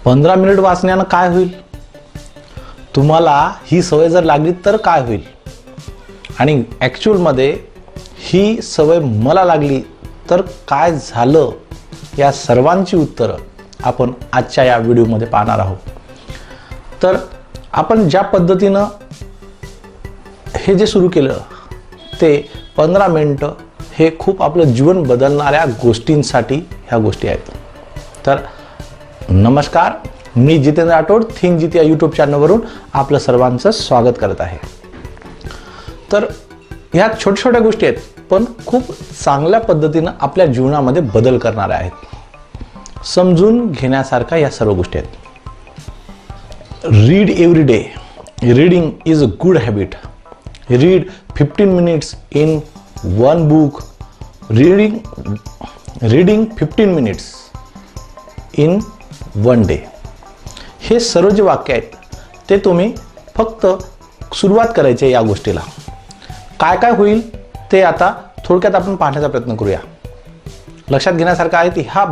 15 minute वाचण्यानं काय होईल? तुम्हाला ही सवय जर लागली तर काय होईल? आणि ॲक्च्युअलमध्ये ही सवय मला लागली तर काय झालं, या सर्वांची उत्तरं आपण आजच्या या व्हिडिओमध्ये पाहणार आहोत. तर आपण ज्या पद्धतीनं हे जे सुरू केलं ते 15 मिनिटं हे खूप आपलं जीवन बदलणाऱ्या गोष्टींसाठी ह्या गोष्टी आहेत. तर नमस्कार, मी जितेंद्र राठोड थिंक जित या यूट्यूब चॅनलवरून आपलं सर्वांचं स्वागत करत आहे. तर ह्या छोट्या छोट्या गोष्टी आहेत पण खूप चांगल्या पद्धतीनं आपल्या जीवनामध्ये बदल करणाऱ्या आहेत. समजून घेण्यासारख्या या सर्व गोष्टी आहेत. Read every day. Reading is a good habit. Read 15 minutes in one book. Reading 15 minutes in one day. हे सर्व जे वाक्य आहेत ते तुम्ही फक्त सुरुवात करायची या गोष्टीला. काय काय होईल ते आता थोडक्यात आपण पाहण्याचा प्रयत्न करूया. लक्षात घेण्यासारखं आहे ती हा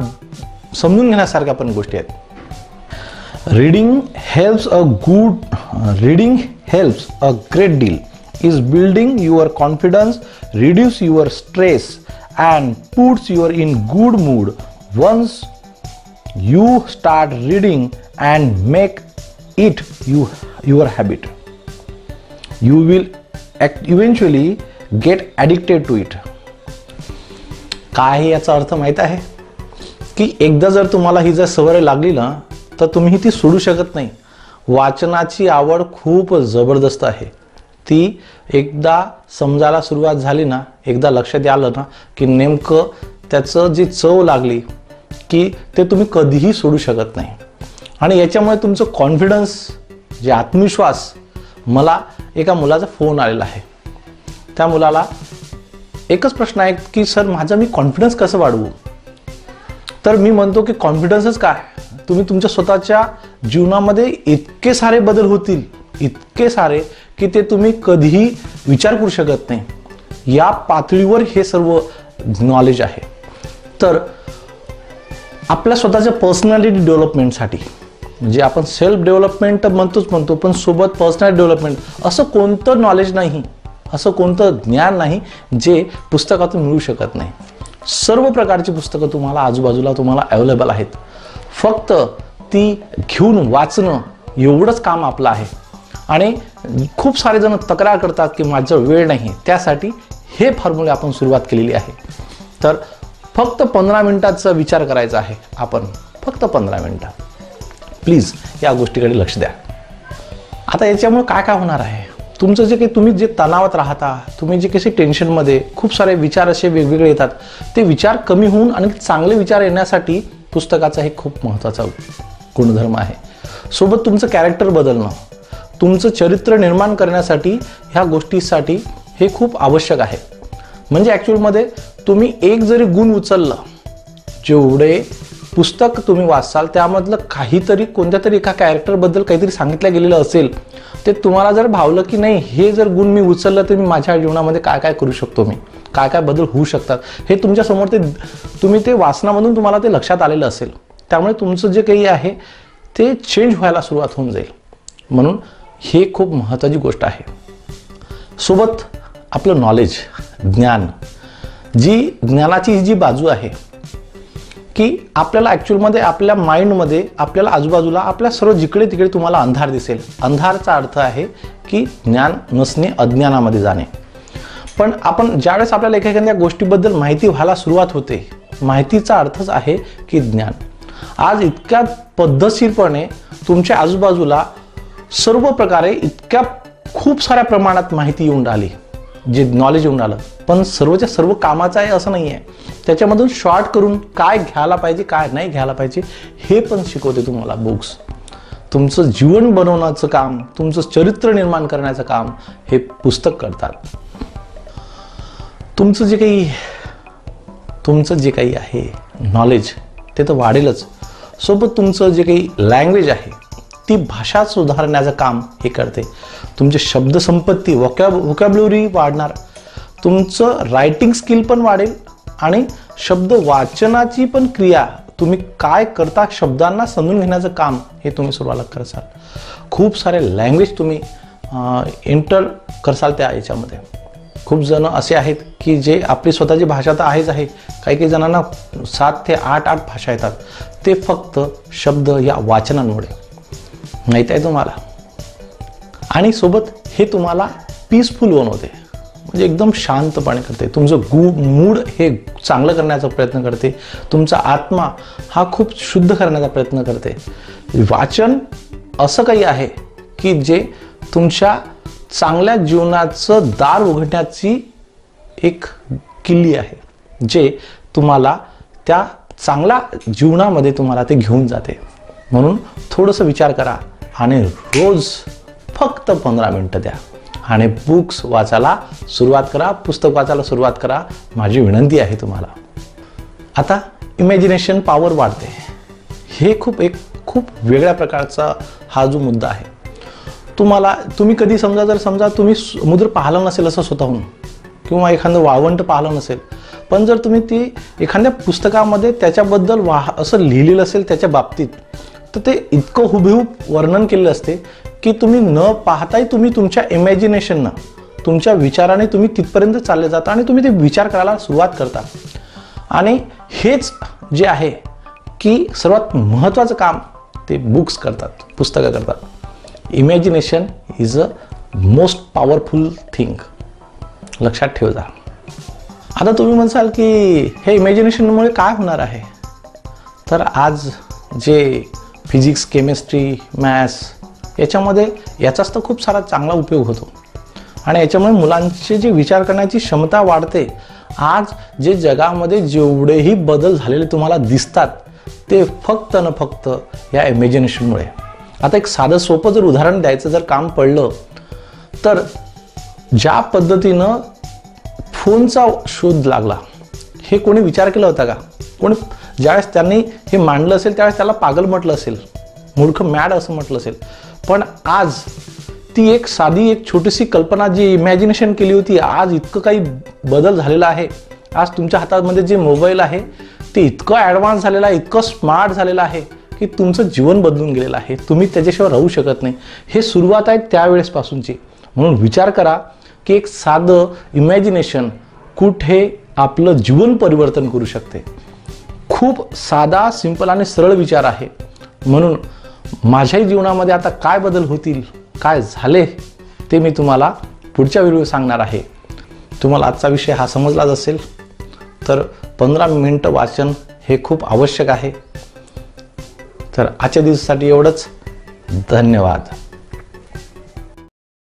समजून घेण्यासारख्या पण गोष्टी आहेत. Reading helps a great deal is building your confidence, reduce your stress and puts you in good mood. Once you start reading and make it your habit, you will eventually get addicted to it. काय याचा अर्थ माहित आहे की एकदा जर तुम्हाला ही जर सवय लागली ना तर तुम्ही ती सोडू शकत नाही. वाचनाची आवड खूप जबरदस्त आहे. ती एकदा समजायला सुरुवात झाली ना, एकदा लक्षात आलं ना की नेमकं त्याचं जी चव लागली की ते तुम्ही कधीही सोडू शकत नाही. आणि याच्यामुळे तुमचं कॉन्फिडन्स, जे आत्मविश्वास. मला एका मुलाचा फोन आलेला आहे. त्या मुलाला एकच प्रश्न आहे की सर माझा मी कॉन्फिडन्स कसं वाढवू? तर मी म्हणतो की कॉन्फिडन्सच काय, तुम्ही तुमच्या स्वतःच्या जीवनामध्ये इतके सारे बदल होतील, इतके सारे की ते तुम्ही कधीही विचार करू शकत नाही. या पातळीवर हे सर्व नॉलेज आहे. तर आपल्या स्वतःच्या पर्सनॅलिटी डेव्हलपमेंटसाठी, म्हणजे आपण सेल्फ डेव्हलपमेंट म्हणतो पण सोबत पर्सनॅलिटी डेव्हलपमेंट असं कोणतं नॉलेज नाही, असं कोणतं ज्ञान नाही जे पुस्तकातून मिळू शकत नाही. सर्व प्रकारची पुस्तकं तुम्हाला आजूबाजूला तुम्हाला अवेलेबल आहेत. फक्त ती घेऊन वाचणं एवढंच काम आपलं आहे. आणि खूप सारे जण तक्रार करतात की माझं वेळ नाही. त्यासाठी हे फॉर्म्युले आपण सुरुवात केलेली आहे. तर फक्त 15 मिनिटाचा विचार करायचा आहे आपण, फक्त 15 मिनिटं. प्लीज या गोष्टीकडे लक्ष द्या. आता याच्यामुळे काय काय होणार आहे, तुमचं जे काही तुम्ही जे तणावात राहता, तुम्ही जे काही टेन्शनमध्ये खूप सारे विचार असे वेगवेगळे येतात, ते विचार कमी होऊन आणि चांगले विचार येण्यासाठी पुस्तकाचा हे खूप महत्त्वाचा गुणधर्म आहे. सोबत तुमचं कॅरेक्टर बदलणं, तुमचं चरित्र निर्माण करण्यासाठी ह्या गोष्टीसाठी हे खूप आवश्यक आहे. म्हणजे ॲक्च्युअलमध्ये तुम्ही एक जरी गुण उचललं, जेवढे पुस्तक तुम्ही वाचाल त्यामधलं काहीतरी कोणत्या तरी एका कॅरेक्टरबद्दल काहीतरी सांगितलं गेलेलं असेल, ते तुम्हाला जर भावलं की नाही हे जर गुण मी उचललं तर मी माझ्या जीवनामध्ये काय काय करू शकतो, मी काय काय बदल होऊ शकतात, हे तुमच्यासमोर ते तुम्ही ते वाचनामधून तुम्हाला ते लक्षात आलेलं असेल. त्यामुळे तुमचं जे काही आहे ते चेंज व्हायला सुरुवात होऊन जाईल. म्हणून हे खूप महत्त्वाची गोष्ट आहे. सोबत आपलं नॉलेज, ज्ञान, जी ज्ञानाची जी बाजू आहे की आपल्याला ॲक्च्युअलमध्ये आपल्या माइंडमध्ये आपल्याला आजूबाजूला आपल्या सर्व जिकडे तिकडे तुम्हाला अंधार दिसेल. अंधारचा अर्थ आहे की ज्ञान नसणे, अज्ञानामध्ये जाणे. पण आपण ज्यावेळेस आपल्याला एखाद्या गोष्टीबद्दल माहिती व्हायला सुरुवात होते, माहितीचा अर्थच आहे की ज्ञान. आज इतक्या पद्धतशीरपणे तुमच्या आजूबाजूला सर्व प्रकारे इतक्या खूप साऱ्या प्रमाणात माहिती येऊन राहिली, जे नॉलेज येऊन आलं, पण सर्वच्या सर्व कामाचं आहे असं नाही आहे. त्याच्यामधून शॉर्ट करून काय घ्यायला पाहिजे, काय नाही घ्यायला पाहिजे हे पण शिकवते तुम्हाला बुक्स. तुमचं जीवन बनवण्याचं काम, तुमचं चरित्र निर्माण करण्याचं काम हे पुस्तक करतात. तुमचं जे काही आहे नॉलेज ते तर वाढेलच. सोबत तुमचं जे काही लँग्वेज आहे, ती भाषा सुधारण्याचं काम हे करते. तुमची शब्दसंपत्ती, व्होकॅब्युलरी वाढणार, तुमचं रायटिंग स्किल पण वाढेल आणि शब्द वाचनाची पण क्रिया तुम्ही काय करता शब्दांना समजून घेण्याचं काम हे तुम्ही सुरुवात करसाल. खूप सारे लँग्वेज तुम्ही एंटर करसाल त्या याच्यामध्ये. खूप जण असे आहेत की जे आपली स्वतःची भाषा तर आहेच आहे, काही काही जणांना 7 ते 8 भाषा येतात. ते फक्त शब्द या वाचनांमुळे. माहीत आहे तुम्हाला. आणि सोबत हे तुम्हाला पीसफुल बनवते, म्हणजे एकदम शांतपणे करते. तुमचं मूड हे चांगलं करण्याचा प्रयत्न करते. तुमचा आत्मा हा खूप शुद्ध करण्याचा प्रयत्न करते. वाचन असं काही आहे की जे तुमच्या चांगल्या जीवनाचं दार उघडण्याची एक किल्ली आहे, जे तुम्हाला त्या चांगल्या जीवनामध्ये तुम्हाला ते घेऊन जाते. म्हणून थोडंसं विचार करा आणि रोज फक्त 15 मिनिटं द्या आणि बुक्स वाचायला सुरुवात करा, पुस्तक वाचायला सुरुवात करा. माझी विनंती आहे तुम्हाला. आता इमॅजिनेशन पॉवर वाढते. हे खूप वेगळ्या प्रकारचा हा जो मुद्दा आहे. तुम्ही कधी समजा तुम्ही समुद्र पाहिलं नसेल असं स्वतःहून, किंवा एखादं वाळवंट पाहिलं नसेल, पण जर तुम्ही ती एखाद्या पुस्तकामध्ये त्याच्याबद्दल असं लिहिलेलं असेल त्याच्या बाबतीत, तर ते इतकं हुबेहूब वर्णन केलेलं असते की तुम्ही न पाहताही तुम्ही तुमच्या इमॅजिनेशननं, तुमच्या विचाराने तुम्ही तिथपर्यंत चालले जाता आणि तुम्ही ते विचार करायला सुरुवात करता. आणि हेच जे आहे की सर्वात महत्त्वाचं काम ते बुक्स करतात, पुस्तकं करतात. Imagination is a most powerful thing. लक्षात ठेव जा. आता तुम्ही म्हणसाल की हे इमॅजिनेशनमुळे काय होणार आहे. तर आज जे फिजिक्स, केमिस्ट्री, मॅथ्स याच्यामध्ये याचाच तर खूप सारा चांगला उपयोग होतो. आणि याच्यामुळे मुलांचे जे विचार करण्याची क्षमता वाढते. आज जे जगामध्ये जेवढेही बदल झालेले तुम्हाला दिसतात ते फक्त न फक्त या इमॅजिनेशनमुळे. आता एक साधं सोपं जर उदाहरण द्यायचं जर काम पडलं, तर ज्या पद्धतीनं फोनचा शोध लागला, हे कोणी विचार केला होता का? कोणी ज्यावेळेस त्यांनी हे मांडलं असेल त्यावेळेस त्याला पागल म्हटलं असेल, मूर्ख, मॅड असं म्हटलं असेल. पण आज ती एक छोटीशी कल्पना जी इमॅजिनेशन केली होती, आज इतकं काही बदल झालेला आहे. आज तुमच्या हातामध्ये जे मोबाईल आहे ते इतकं ॲडव्हान्स झालेलं आहे, इतकं स्मार्ट झालेलं आहे की तुमचं जीवन बदलून गेलेलं आहे. तुम्ही त्याच्याशिवाय राहू शकत नाही. हे सुरुवात आहे त्यावेळेसपासूनची. म्हणून विचार करा की एक साधं इमॅजिनेशन कुठे आपलं जीवन परिवर्तन करू शकते. खूप साधा, सिंपल आणि सरळ विचार आहे. म्हणून माझ्याही जीवनामध्ये आता काय बदल होतील, काय झाले ते मी तुम्हाला पुढच्या व्हिडिओ सांगणार आहे. तुम्हाला आजचा विषय हा समजलाच असेल. तर 15 मिनिटं वाचन हे खूप आवश्यक आहे. तर आजच्या दिवसासाठी एवढंच. धन्यवाद.